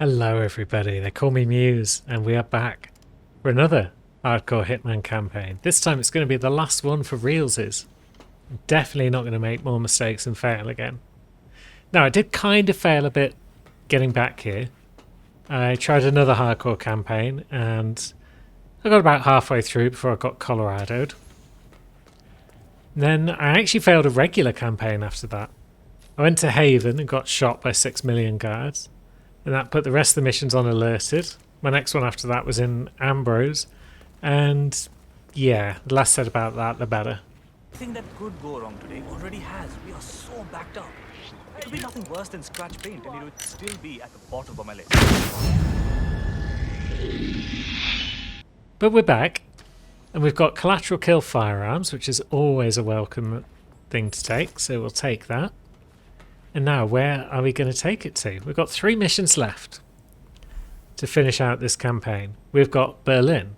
Hello everybody, they call me Muse, and we are back for another Hardcore Hitman campaign. This time it's going to be the last one for realsies. I'm definitely not going to make more mistakes and fail again. Now, I did kind of fail a bit getting back here. I tried another Hardcore campaign and I got about halfway through before I got Colorado'd. Then I actually failed a regular campaign after that. I went to Haven and got shot by 6 million guards. And that put the rest of the missions on alerted. My next one after that was in Ambrose. And yeah, the less said about that, the better. Everything that could go wrong today already has. We are so backed up. It would be nothing worse than scratch paint and it would still be at the bottom of my list. But we're back. And we've got collateral kill firearms, which is always a welcome thing to take. So we'll take that. And now, where are we going to take it to? We've got 3 missions left to finish out this campaign. We've got Berlin,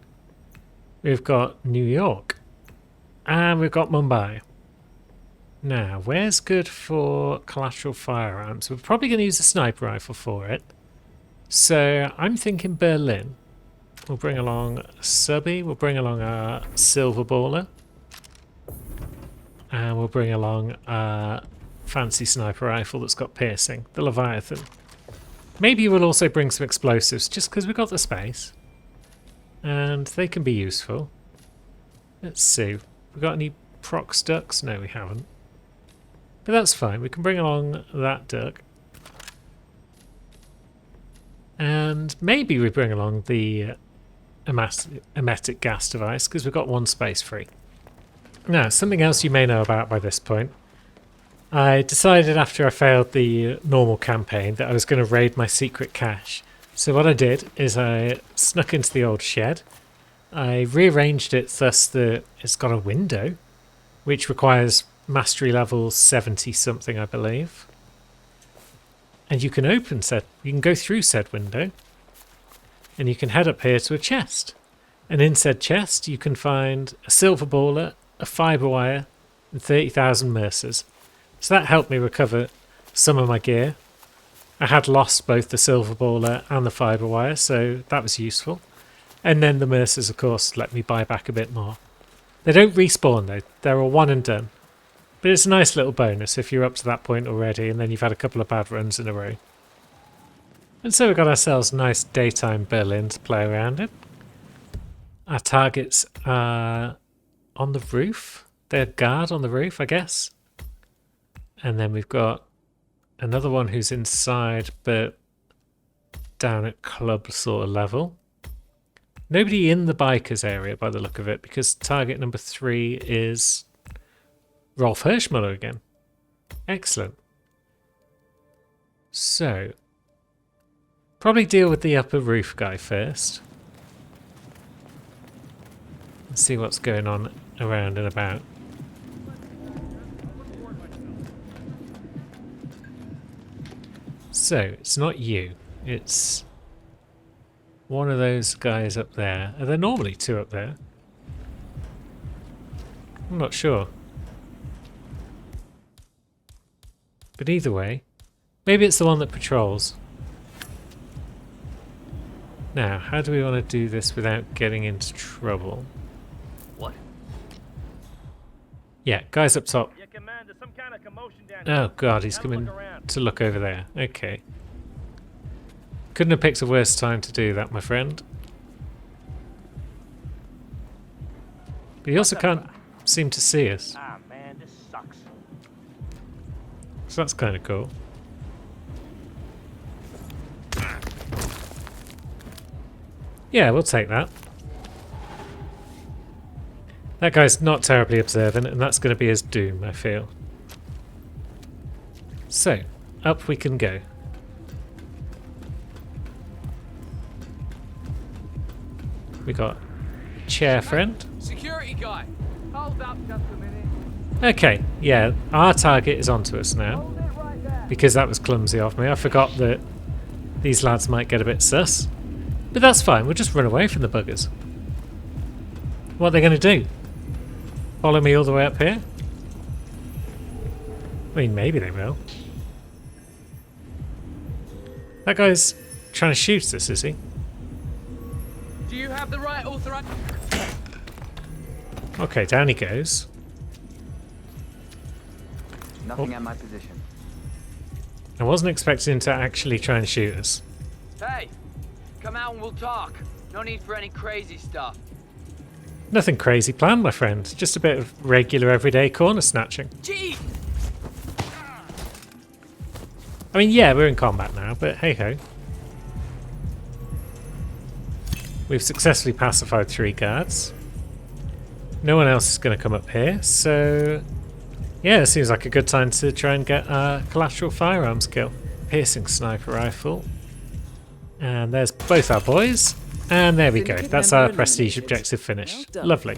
we've got New York, and we've got Mumbai. Now, where's good for collateral firearms? We're probably going to use a sniper rifle for it. So I'm thinking Berlin. We'll bring along a subby, we'll bring along our silver baller, and we'll bring along our fancy sniper rifle that's got piercing, the Leviathan. Maybe we'll also bring some explosives just because we've got the space and they can be useful. Let's see, we got any prox ducks? No, we haven't, but that's fine. We can bring along that duck and maybe we bring along the emetic gas device because we've got 1 space free. Now, something else you may know about by this point. I decided after I failed the normal campaign that I was going to raid my secret cache. So what I did is I snuck into the old shed. I rearranged it thus that it's got a window, which requires mastery level 70 something, I believe. And you can you can go through said window, and you can head up here to a chest. And in said chest you can find a silver baller, a fibre wire, and 30,000 mercers. So that helped me recover some of my gear. I had lost both the silver baller and the fibre wire, so that was useful. And then the mercers, of course, let me buy back a bit more. They don't respawn though, they're a one and done. But it's a nice little bonus if you're up to that point already and then you've had a couple of bad runs in a row. And so we got ourselves a nice daytime Berlin to play around in. Our targets are on the roof. They're guard on the roof, I guess. And then we've got another one who's inside, but down at club sort of level. Nobody in the bikers area by the look of it, because target number 3 is Rolf Hirschmuller again. Excellent. So, probably deal with the upper roof guy first. Let's see what's going on around and about. So, it's not you, it's one of those guys up there. Are there normally 2 up there? I'm not sure. But either way, maybe it's the one that patrols. Now, how do we want to do this without getting into trouble? What? Yeah, guys up top. Yeah, Command, there's some kind of commotion down Oh here. god, he's coming to look over there. Okay. Couldn't have picked a worse time to do that, my friend. But he also can't seem to see us. Ah, man, this sucks. So that's kind of cool. Yeah, we'll take that. That guy's not terribly observant, and that's going to be his doom, I feel. So, up we can go. We got chair friend. Security guy. Hold up just a minute. Okay, yeah, our target is onto us now. Hold it right there. Because that was clumsy of me. I forgot that these lads might get a bit sus. But that's fine, we'll just run away from the buggers. What are they going to do? Follow me all the way up here? I mean, maybe they will. That guy's trying to shoot us, is he? Do you have the right authorization? Okay, down he goes. Nothing at my position. I wasn't expecting him to actually try and shoot us. Hey, come out and we'll talk. No need for any crazy stuff. Nothing crazy planned, my friend. Just a bit of regular everyday corner snatching. Gee! I mean, yeah, we're in combat now, but hey-ho. We've successfully pacified 3 guards. No one else is going to come up here, so... yeah, it seems like a good time to try and get our collateral firearms kill. Piercing sniper rifle. And there's both our boys. And there we go. That's our prestige objective finished. Lovely.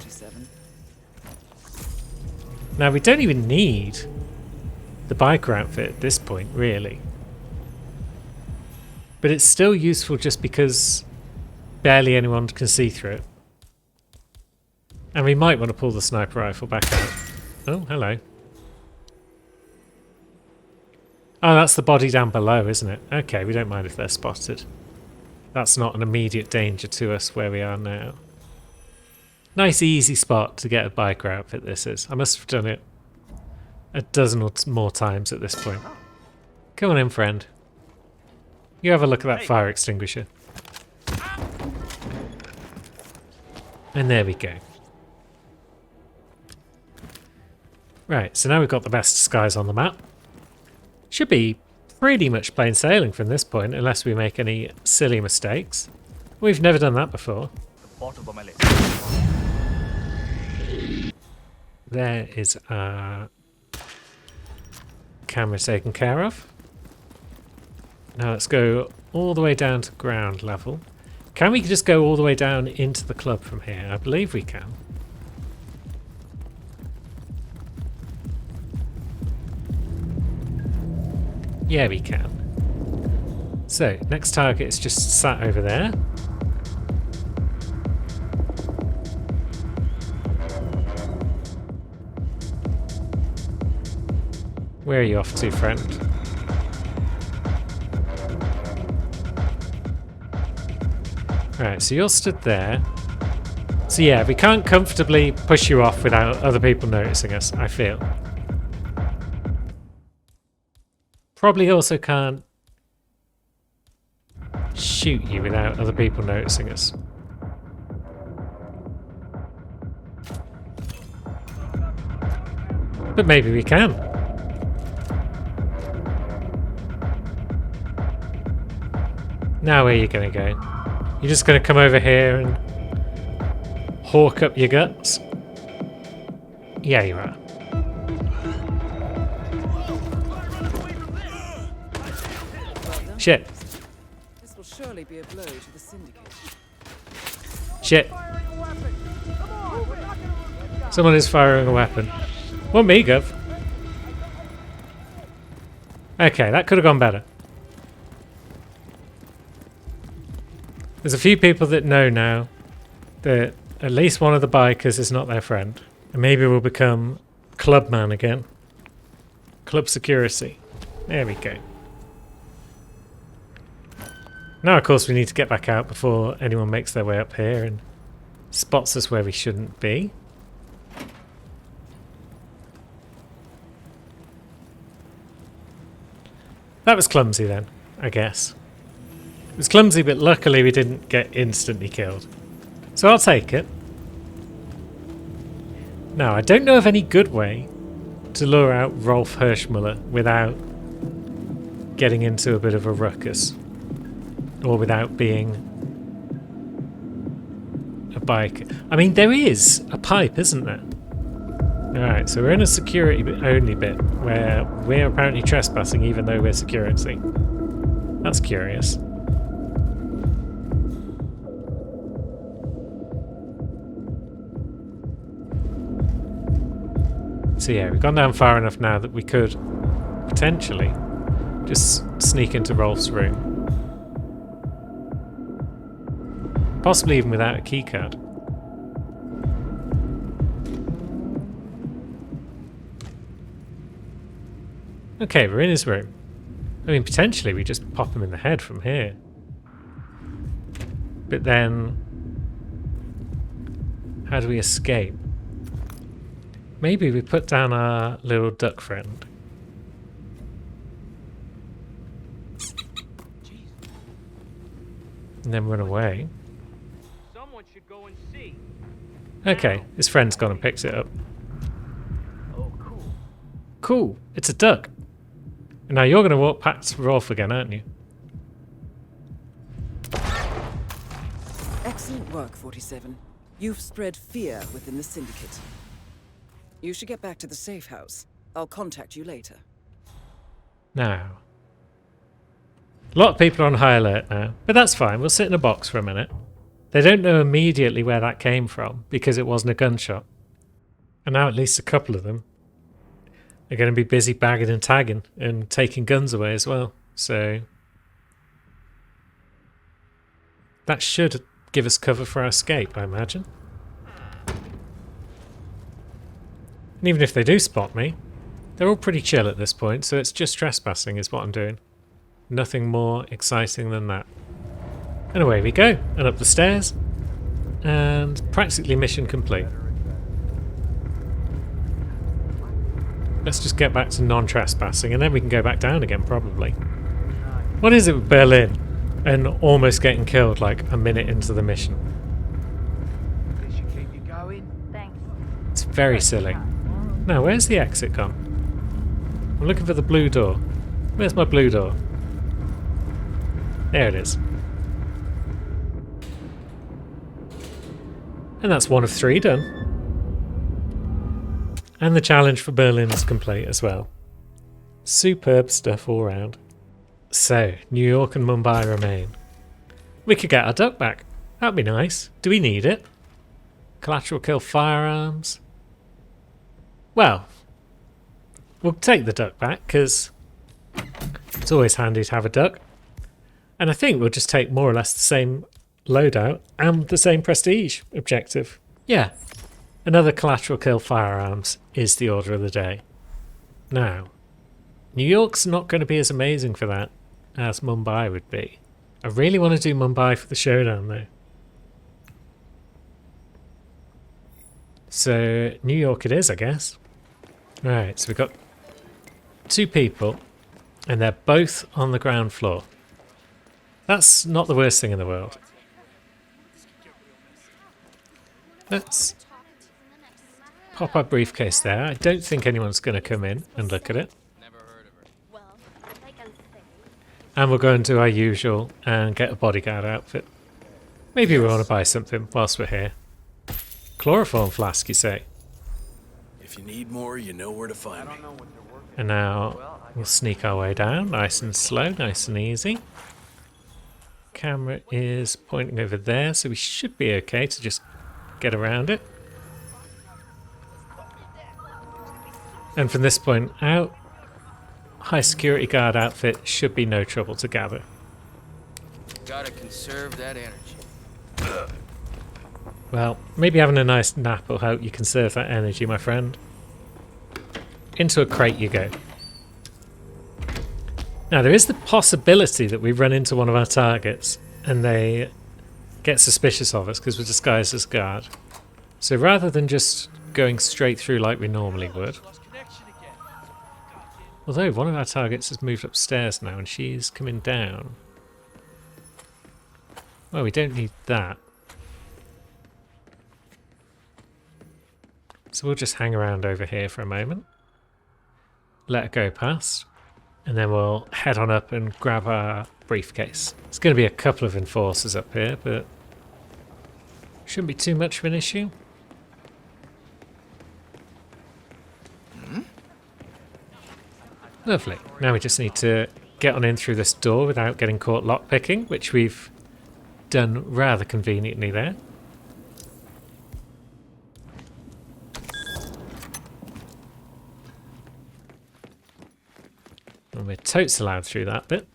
Now, we don't even need the biker outfit at this point, really. But it's still useful just because barely anyone can see through it. And we might want to pull the sniper rifle back out. Oh, hello. Oh, that's the body down below, isn't it? Okay, we don't mind if they're spotted. That's not an immediate danger to us where we are now. Nice easy spot to get a biker outfit this is. I must have done it a dozen or more times at this point. Come on in, friend. You have a look at that fire extinguisher. And there we go. Right, so now we've got the best disguise on the map. Should be pretty much plain sailing from this point, unless we make any silly mistakes. We've never done that before. The bottom of my list. There is our camera taken care of. Now let's go all the way down to ground level. Can we just go all the way down into the club from here? I believe we can. Yeah, we can. So, next target is just sat over there. Where are you off to, friend? Right, so you're stood there. So yeah, we can't comfortably push you off without other people noticing us, I feel. Probably also can't shoot you without other people noticing us. But maybe we can. Now where are you going to go? You're just going to come over here and hawk up your guts? Yeah, you are. Shit. This will surely be a blow to the syndicate. Shit. Someone is firing a weapon. Well, me, Gov. Okay, that could have gone better. There's a few people that know now that at least one of the bikers is not their friend. And maybe we'll become clubman again. Club security. There we go. Now, of course, we need to get back out before anyone makes their way up here and spots us where we shouldn't be. That was clumsy then, I guess. It was clumsy, but luckily we didn't get instantly killed. So I'll take it. Now, I don't know of any good way to lure out Rolf Hirschmuller without getting into a bit of a ruckus. Or without being a bike. I mean, there is a pipe, isn't there? Alright, so we're in a security only bit where we're apparently trespassing even though we're security. That's curious. So yeah, we've gone down far enough now that we could potentially just sneak into Rolf's room. Possibly even without a keycard. Okay, we're in his room. I mean, potentially we just pop him in the head from here. But then, how do we escape? Maybe we put down our little duck friend. And then run away. Someone should go and see. Okay, his friend's gone and picked it up. Oh, cool. Cool, it's a duck. And now you're going to walk past Rolf again, aren't you? Excellent work, 47. You've spread fear within the Syndicate. You should get back to the safe house. I'll contact you later. Now. A lot of people are on high alert now, but that's fine. We'll sit in a box for a minute. They don't know immediately where that came from because it wasn't a gunshot. And now at least a couple of them are going to be busy bagging and tagging and taking guns away as well. So that should give us cover for our escape, I imagine. And even if they do spot me, they're all pretty chill at this point, so it's just trespassing is what I'm doing. Nothing more exciting than that. And away we go, and up the stairs, and practically mission complete. Let's just get back to non-trespassing, and then we can go back down again, probably. What is it with Berlin and almost getting killed like a minute into the mission? They should keep you going. It's very silly. Now, where's the exit gone? I'm looking for the blue door. Where's my blue door? There it is. And that's 1 of 3 done. And the challenge for Berlin is complete as well. Superb stuff all round. So, New York and Mumbai remain. We could get our duck back. That'd be nice. Do we need it? Collateral kill firearms. Well, we'll take the duck back because it's always handy to have a duck. And I think we'll just take more or less the same loadout and the same prestige objective. Yeah, another collateral kill firearms is the order of the day. Now, New York's not going to be as amazing for that as Mumbai would be. I really want to do Mumbai for the showdown though. So, New York it is, I guess. Right, so we've got 2 people, and they're both on the ground floor. That's not the worst thing in the world. Let's pop our briefcase there. I don't think anyone's going to come in and look at it. And we'll go and do our usual and get a bodyguard outfit. Maybe we want to buy something whilst we're here. Chloroform flask, you say? If you need more, you know where to find me. And now we'll sneak our way down, nice and slow, nice and easy. Camera is pointing over there, so we should be okay to just get around it. And from this point out, high security guard outfit should be no trouble to gather. Gotta conserve that energy. Well, maybe having a nice nap will help you conserve that energy, my friend. Into a crate you go. Now, there is the possibility that we run into one of our targets and they get suspicious of us because we're disguised as guard. So rather than just going straight through like we normally would... Although one of our targets has moved upstairs now and she's coming down. Well, we don't need that. So we'll just hang around over here for a moment. Let it go past. And then we'll head on up and grab our briefcase. There's going to be a couple of enforcers up here, but shouldn't be too much of an issue. Lovely. Now we just need to get on in through this door without getting caught lockpicking, which we've done rather conveniently there. And we're totes allowed through that bit.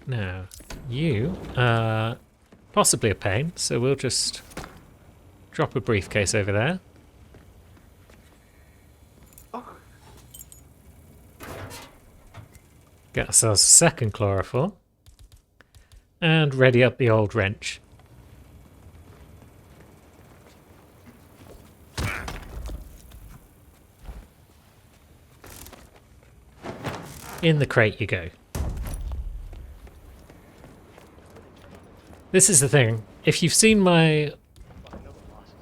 Now, you are possibly a pain, so we'll just drop a briefcase over there. Get ourselves a second chloroform. And ready up the old wrench. In the crate you go. This is the thing. If you've seen my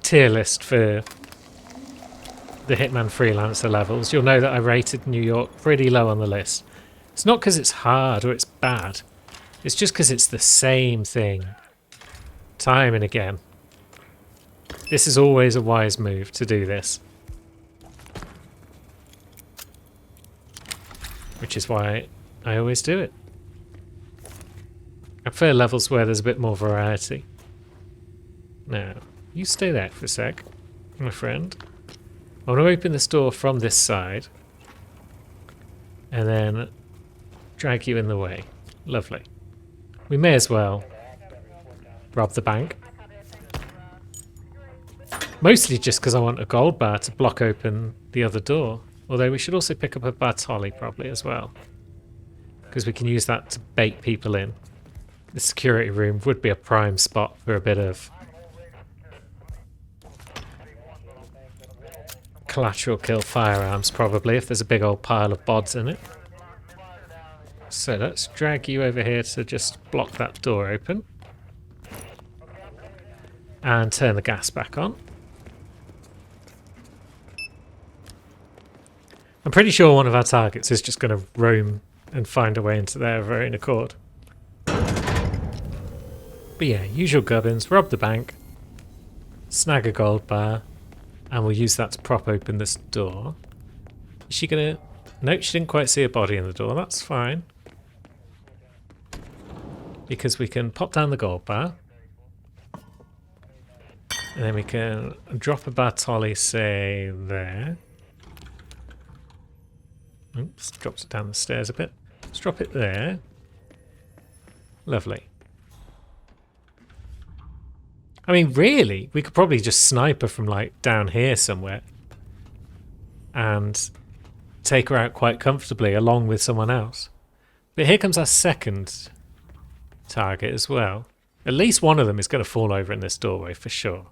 tier list for the Hitman Freelancer levels, you'll know that I rated New York pretty low on the list. It's not because it's hard or it's bad. It's just because it's the same thing. Time and again. This is always a wise move to do this. Which is why I always do it. I prefer levels where there's a bit more variety. Now, you stay there for a sec, my friend. I want to open this door from this side. And then drag you in the way. Lovely. We may as well rob the bank. Mostly just because I want a gold bar to block open the other door. Although we should also pick up a Bartoli probably as well. Because we can use that to bait people in. The security room would be a prime spot for a bit of collateral kill firearms probably, if there's a big old pile of bods in it. So let's drag you over here to just block that door open. And turn the gas back on. I'm pretty sure one of our targets is just going to roam and find a way into there of their own accord. But yeah, usual gubbins, rob the bank, snag a gold bar, and we'll use that to prop open this door. Is she going to... Nope, she didn't quite see a body in the door, that's fine. Because we can pop down the gold bar. And then we can drop a Bartoli, say, there. Oops, drops it down the stairs a bit. Let's drop it there. Lovely. I mean, really, we could probably just snipe her from, like, down here somewhere. And take her out quite comfortably along with someone else. But here comes our second target as well. At least one of them is going to fall over in this doorway, for sure.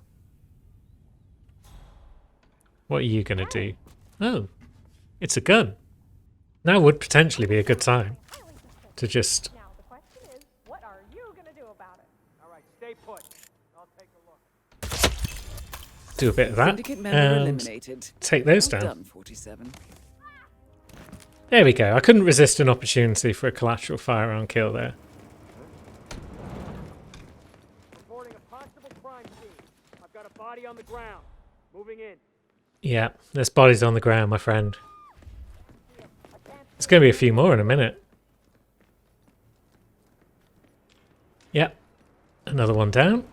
What are you going to do? Oh, it's a gun. Now would potentially be a good time to just Now the question is, what are you gonna do about it? All right, stay put. I'll take a look. do a bit of that Syndicate member and eliminated. take those Well down. done, 47. There we go. I couldn't resist an opportunity for a collateral firearm kill there. Reporting a possible crime scene. I've got a body on the ground. Moving in. Yeah, there's bodies on the ground, my friend. There's going to be a few more in a minute. Yep. Another one down.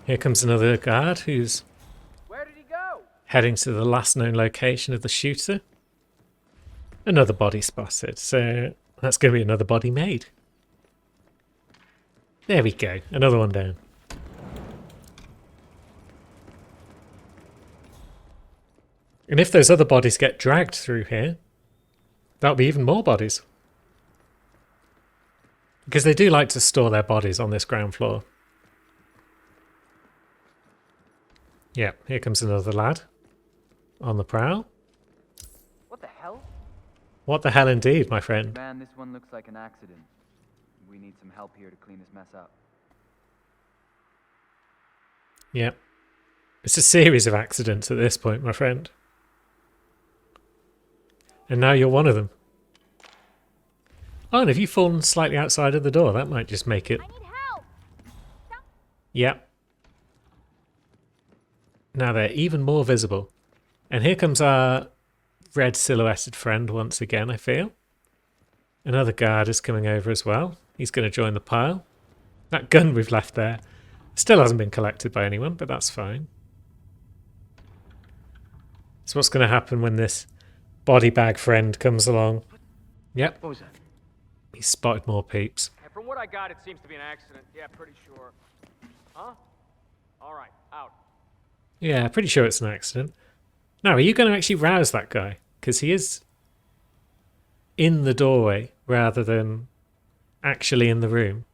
Here comes another guard who's Where did he go? heading to the last known location of the shooter. Another body spotted, so that's going to be another body made. There we go. Another one down. And if those other bodies get dragged through here, that'll be even more bodies. Because they do like to store their bodies on this ground floor. Yeah, here comes another lad. On the prowl. What the hell? What the hell indeed, my friend. Man, this one looks like an accident. We need some help here to clean this mess up. Yeah. It's a series of accidents at this point, my friend. And now you're one of them. Oh, and have you fallen slightly outside of the door? That might just make it... I need help! Yep. Now they're even more visible. And here comes our red silhouetted friend once again, I feel. Another guard is coming over as well. He's going to join the pile. That gun we've left there still hasn't been collected by anyone, but that's fine. So what's going to happen when this body bag friend comes along? Yep, What was that? he's spotted more peeps. And from what I got, it seems to be an accident. Yeah, pretty sure. Huh? All right, out. Yeah, pretty sure it's an accident. Now, are you going to actually rouse that guy? Because he is in the doorway rather than actually in the room.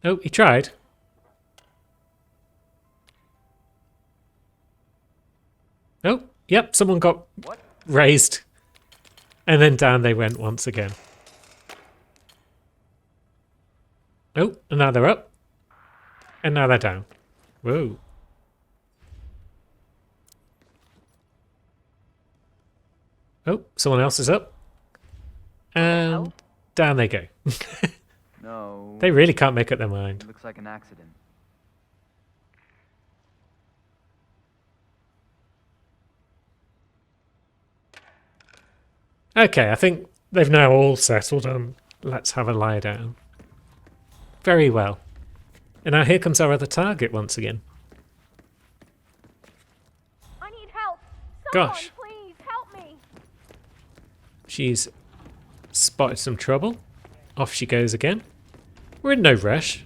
Oh, he tried. Oh, yep, someone got raised. And then down they went once again. Oh, and now they're up. And now they're down. Whoa. Oh, someone else is up. And down they go. No. They really can't make up their mind. Looks like an accident. Okay, I think they've now all settled on let's have a lie down. Very well. And now here comes our other target once again. I need help. Someone, Gosh. please help me. She's spotted some trouble. Off she goes again. We're in no rush.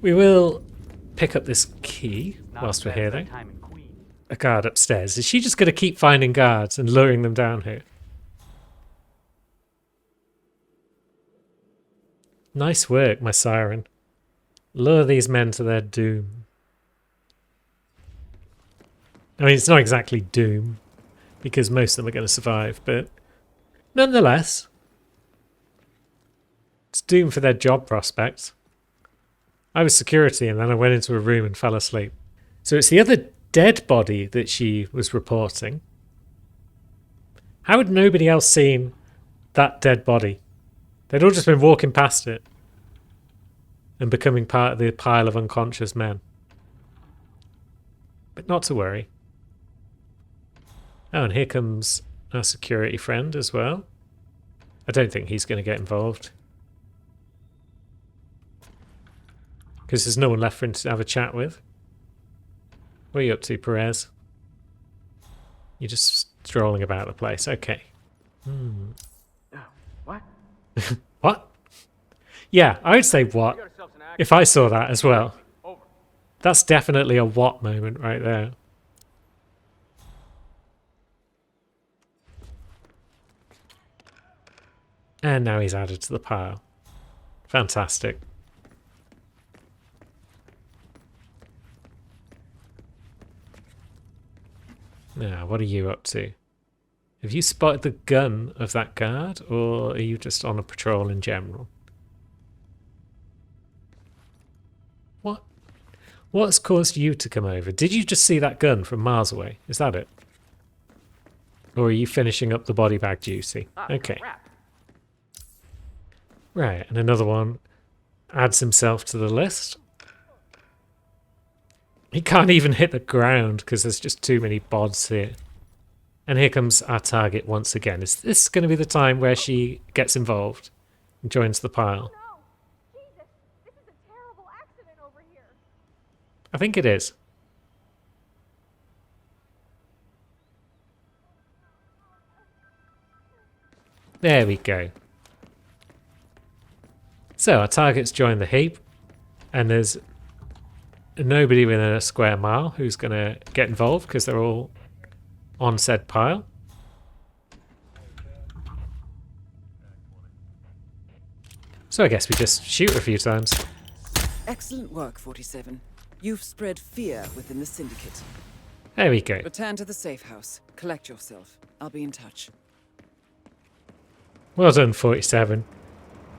We will pick up this key whilst we're here, though. A guard upstairs. Is she just going to keep finding guards and luring them down here? Nice work, my siren. Lure these men to their doom. I mean, it's not exactly doom, because most of them are going to survive, but nonetheless, it's doom for their job prospects. I was security and then I went into a room and fell asleep. So it's the other dead body that she was reporting. How had nobody else seen that dead body? They'd all just been walking past it and becoming part of the pile of unconscious men. But not to worry. Oh, and here comes our security friend as well. I don't think he's going to get involved. Because there's no one left for him to have a chat with. What are you up to, Perez? You're just strolling about the place. Okay. What? What? Yeah, I would say what if I saw that as well. That's definitely a what moment right there. And now he's added to the pile. Fantastic. Now, what are you up to? Have you spotted the gun of that guard, or are you just on a patrol in general? What? What's caused you to come over? Did you just see that gun from miles away? Is that it? Or are you finishing up the body bag duty? Okay. Right, and another one adds himself to the list. He can't even hit the ground because there's just too many bods here. And here comes our target once again. Is this going to be the time where she gets involved and joins the pile? No. Jesus, this is a terrible accident over here. I think it is. There we go. So our target's joined the heap, and there's nobody within a square mile who's going to get involved because they're all on said pile. So I guess we just shoot a few times. Excellent work, 47. You've spread fear within the Syndicate. There we go. Return to the safe house. Collect yourself. I'll be in touch. Well done, 47.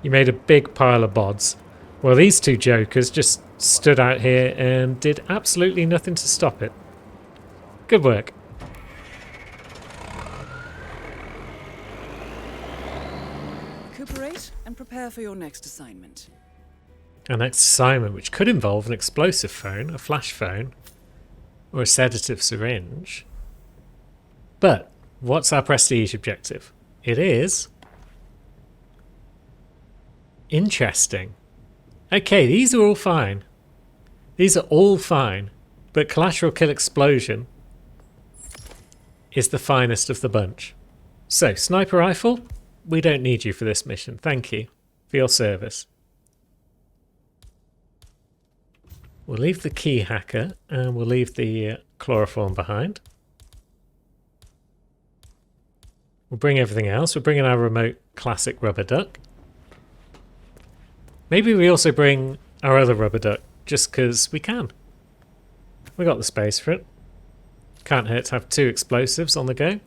You made a big pile of bods. Well, these two jokers just stood out here and did absolutely nothing to stop it. Good work. Recuperate and prepare for your next assignment. Our next assignment, which could involve an explosive phone, a flash phone, or a sedative syringe. But what's our prestige objective? It is interesting. Okay, these are all fine. These are all fine. But collateral kill explosion is the finest of the bunch. So, sniper rifle, we don't need you for this mission. Thank you for your service. We'll leave the key hacker and we'll leave the chloroform behind. We'll bring everything else. We'll bring in our remote classic rubber duck. Maybe we also bring our other rubber duck, just because we can. We got the space for it. Can't hurt to have 2 explosives on the go.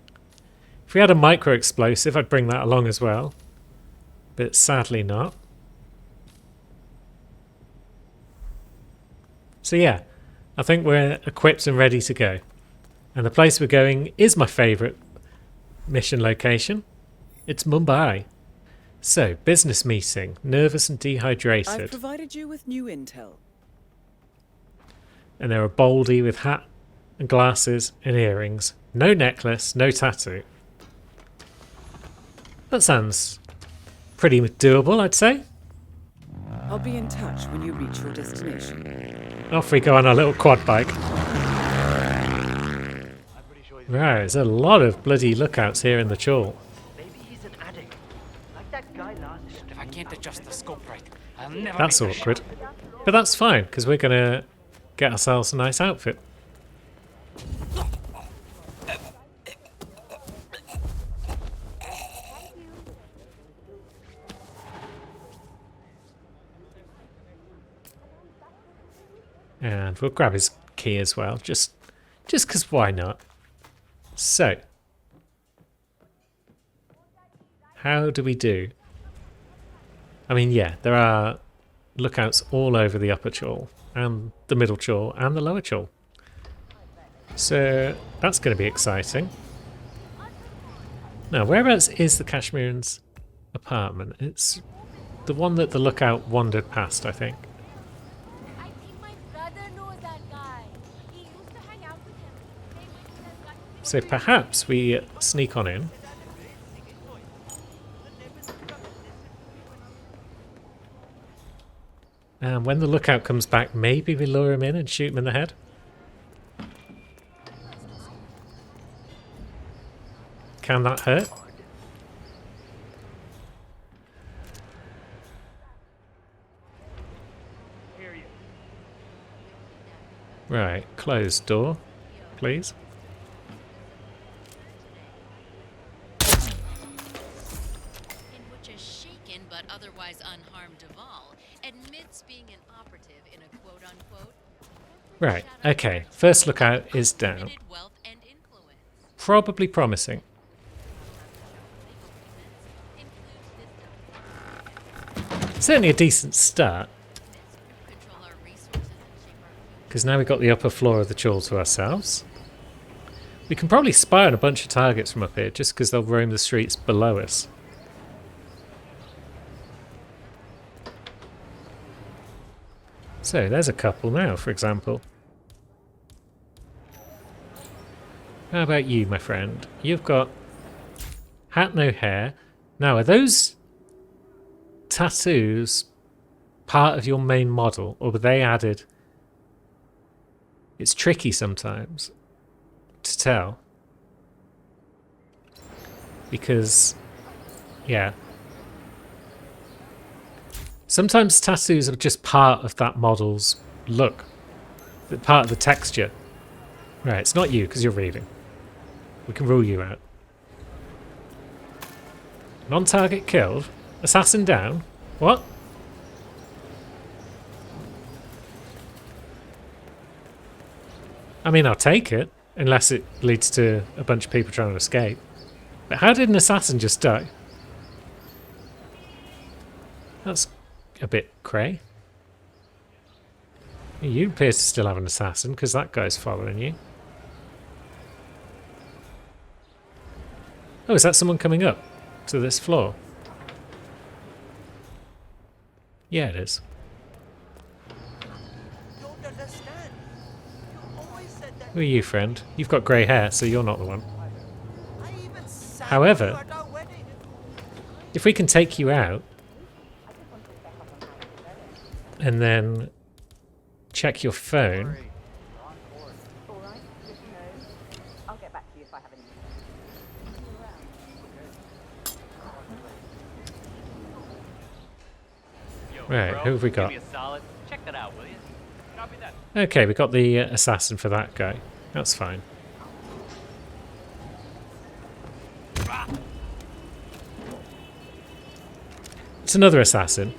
If we had a micro explosive, I'd bring that along as well. But sadly not. So yeah, I think we're equipped and ready to go. And the place we're going is my favourite mission location. It's Mumbai. So, business meeting. Nervous and I've dehydrated. provided you with new intel. And they're a baldy with hat and glasses and earrings. No necklace, no tattoo. That sounds pretty doable, I'd say. I'll be in touch when you reach your destination. Off we go on our little quad bike. Right, there's a lot of bloody lookouts here in the Chul. Maybe he's an addict. Like that guy last time. If I can't adjust the scope right, I'll never That's awkward. But that's fine, because we're going to get ourselves a nice outfit. And we'll grab his key as well, just because why not? So, how do we do? I mean, yeah, there are lookouts all over the upper Chul, and the middle Chul, and the lower Chul. So, that's going to be exciting. Now, whereabouts is the Kashmir's apartment? It's the one that the lookout wandered past, I think. I think my brother knows that guy. He used to hang out with him. They went to that guy. So perhaps we sneak on in. And when the lookout comes back, maybe we lure him in and shoot him in the head. Can that hurt? Right, closed door, please. In which a shaken but otherwise unharmed Duval admits being an operative in a quote-unquote Right, okay. First lookout is down. limited wealth and influence. Probably promising. Certainly a decent start, Control our resources and shape our future. because now we've got the upper floor of the Chul to ourselves. We can probably spy on a bunch of targets from up here, just because they'll roam the streets below us. So, there's a couple now, for example. How about you, my friend? You've got hat, no hair. Now, are those tattoos part of your main model, or were they added? It's tricky sometimes to tell. Because, yeah. Sometimes tattoos are just part of that model's look. Part of the texture. Right, it's not you, because you're reading. We can rule you out. Non-target killed? Assassin down? What? I mean, I'll take it, unless it leads to a bunch of people trying to escape. But how did an assassin just die? That's a bit cray. You appear to still have an assassin, because that guy's following you. Oh, is that someone coming up to this floor? Yeah, it is. Don't understand. You always said that. Who are you, friend? You've got grey hair, so you're not the one. I even sang However, you at our wedding. if we can take you out and then check your phone. Alright, good to know. I'll get back to you if I have any. Right, who have we got? Give me a solid. Check that out, will you? Copy that. Okay, we got the assassin for that guy. That's fine. It's another assassin,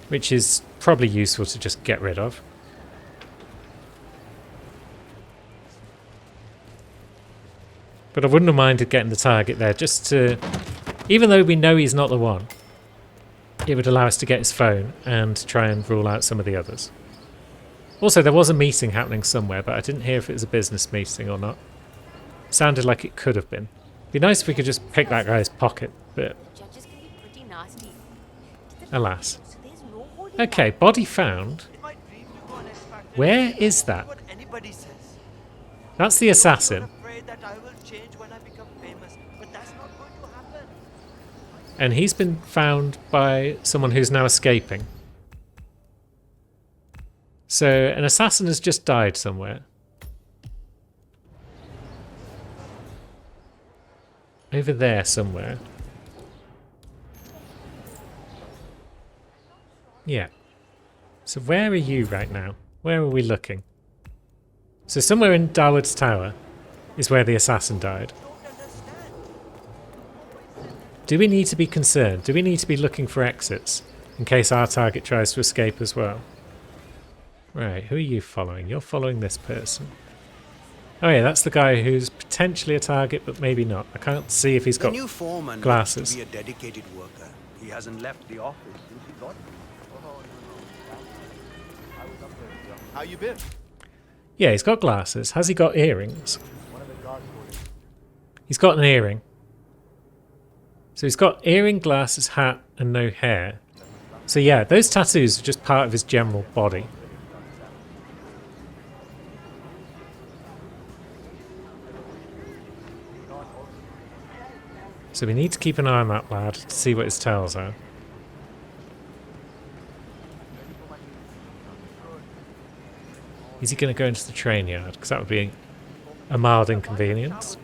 which is probably useful to just get rid of. But I wouldn't have minded getting the target there just to... Even though we know he's not the one, it would allow us to get his phone and try and rule out some of the others. Also, there was a meeting happening somewhere, but I didn't hear if it was a business meeting or not. Sounded like it could have been. Be nice if we could just pick that guy's pocket, but Judges can be pretty nasty. alas. So there's no holding Okay, body found. Where is that? What anybody says. That's the assassin. I'm afraid that I will change when I become famous, but that's not going to happen. And he's been found by someone who's now escaping. So an assassin has just died somewhere. Over there somewhere. Yeah. So where are you right now? Where are we looking? So somewhere in Dawood's Tower is where the assassin died. Do we need to be concerned? Do we need to be looking for exits in case our target tries to escape as well? Right, who are you following? You're following this person. Oh yeah, that's the guy who's potentially a target, but maybe not. I can't see if he's got The new foreman glasses. to be a dedicated worker. He hasn't left the office since he got here. How you been? Yeah, he's got glasses. Has he got earrings? He's got an earring. So he's got earring, glasses, hat, and no hair. So yeah, those tattoos are just part of his general body. So we need to keep an eye on that lad to see what his tells are. Is he going to go into the train yard? Because that would be a mild inconvenience.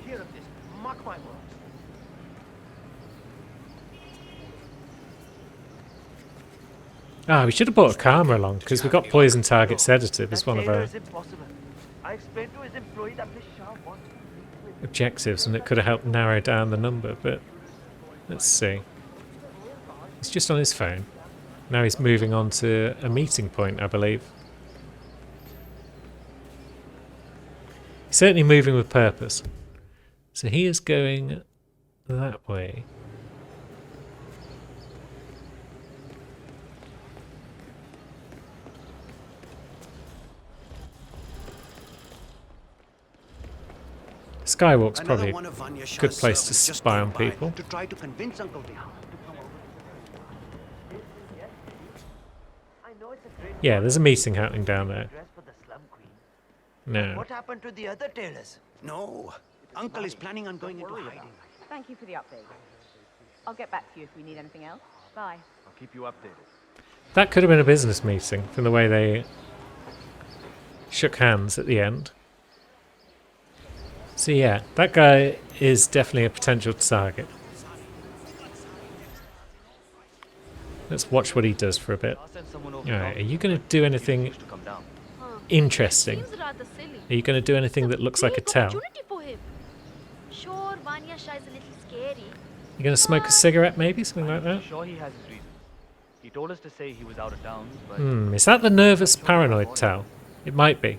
Ah, we should have brought a camera along because we've got poison target sedative as one of our I explained to his employee that Miss Shah wants objectives, and it could have helped narrow down the number, but let's see. He's just on his phone. Now he's moving on to a meeting point, I believe. He's certainly moving with purpose. So he is going that way. Skywalk's probably a good place to spy on people. to try to convince Uncle Vihan. Yeah, there's a meeting happening down there. No. What happened to the other tailors? No. Uncle is planning on going into hiding. Thank you for the update. I'll get back to you if we need anything else. Bye. I'll keep you updated. That could have been a business meeting from the way they shook hands at the end. So yeah, that guy is definitely a potential target. Let's watch what he does for a bit. Alright, are you going to do anything interesting? Seems rather silly. Are you going to do anything that looks like a tell? Opportunity for him. Sure, Vanya Shah is a little scary. You going to smoke a cigarette maybe? Something like that? I'm sure he has his reasons. He told us to say he was out of town, but Is that the nervous paranoid tell? It might be.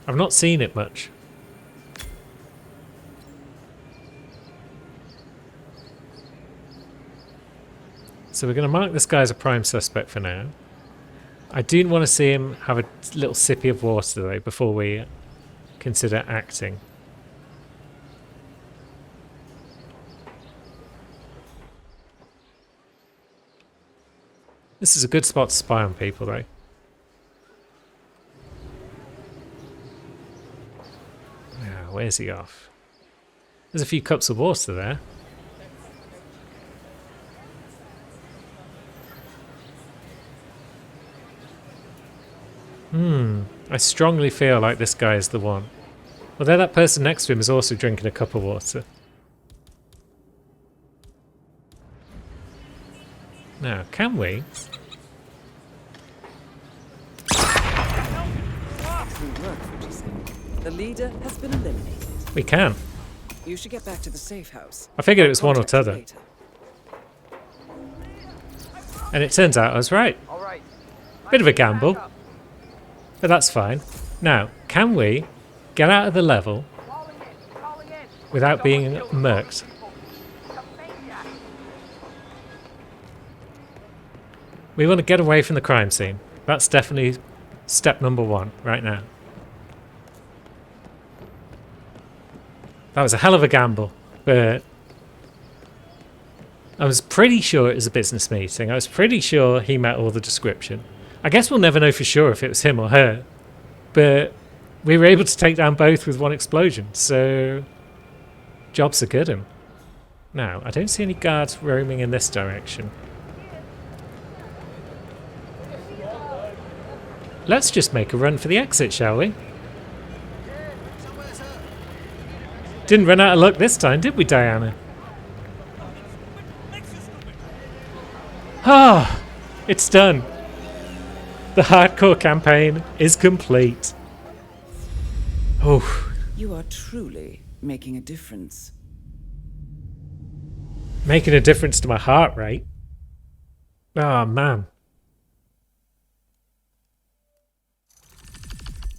I've not seen it much. So we're going to mark this guy as a prime suspect for now. I do want to see him have a little sippy of water though before we consider acting. This is a good spot to spy on people though. Ah, where's he off? There's a few cups of water there. I strongly feel like this guy is the one. Although that person next to him is also drinking a cup of water. Now, can we? Excellent work, Fujisen. The leader has been eliminated. We can. You should get back to the safe house. I figured it was one or Contact you t'other. later. And it turns out I was right. All right, Bit of a gamble, but that's fine. Now, can we get out of the level without being murked? We want to get away from the crime scene. That's definitely step number 1 right now. That was a hell of a gamble, but I was pretty sure it was a business meeting. I was pretty sure he met all the description. I guess we'll never know for sure if it was him or her, but we were able to take down both with one explosion, so jobs are good. Now, I don't see any guards roaming in this direction. Let's just make a run for the exit, shall we? Didn't run out of luck this time, did we, Diana? Ah, it's done. The hardcore campaign is complete. Oh. You are truly making a difference. Making a difference to my heart rate. Oh, man.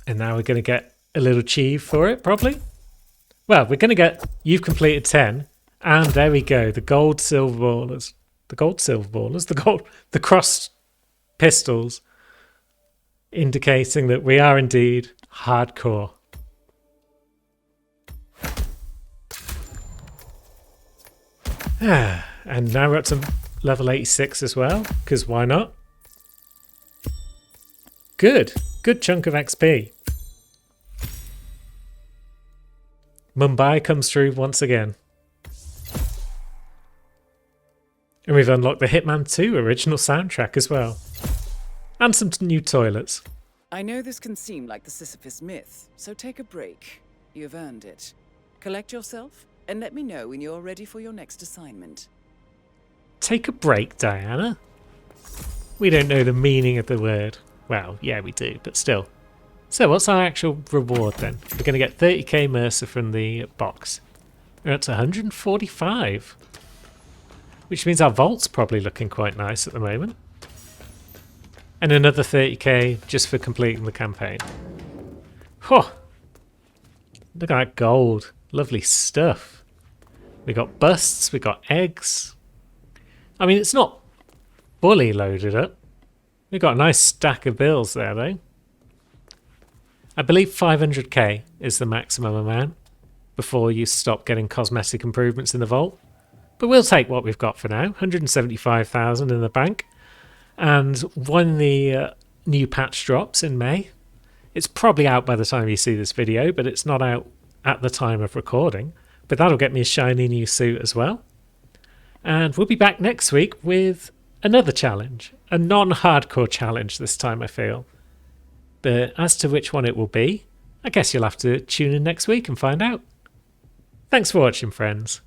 And now we're going to get a little cheese for it, probably. Well, we're going to get, you've completed 10. And there we go, the gold silver ballers. The gold silver ballers? The crossed pistols. Indicating that we are indeed hardcore. And now we're up to level 86 as well, because why not? Good chunk of XP. Mumbai comes through once again. And we've unlocked the Hitman 2 original soundtrack as well. And some new toilets. I know this can seem like the Sisyphus myth, so take a break. You've earned it. Collect yourself, and let me know when you're ready for your next assignment. Take a break, Diana? We don't know the meaning of the word. Well, yeah, we do, but still. So what's our actual reward then? We're going to get 30k Mercer from the box. We're up to 145. Which means our vault's probably looking quite nice at the moment. And another 30k just for completing the campaign. Whew. Look at that gold. Lovely stuff. We got busts, we got eggs. I mean, it's not fully loaded up. We've got a nice stack of bills there, though. I believe 500k is the maximum amount before you stop getting cosmetic improvements in the vault. But we'll take what we've got for now. 175,000 in the bank. And when the new patch drops in May, it's probably out by the time you see this video, but it's not out at the time of recording. But that'll get me a shiny new suit as well. And we'll be back next week with another challenge. A non-hardcore challenge this time, I feel. But as to which one it will be, I guess you'll have to tune in next week and find out. Thanks for watching, friends.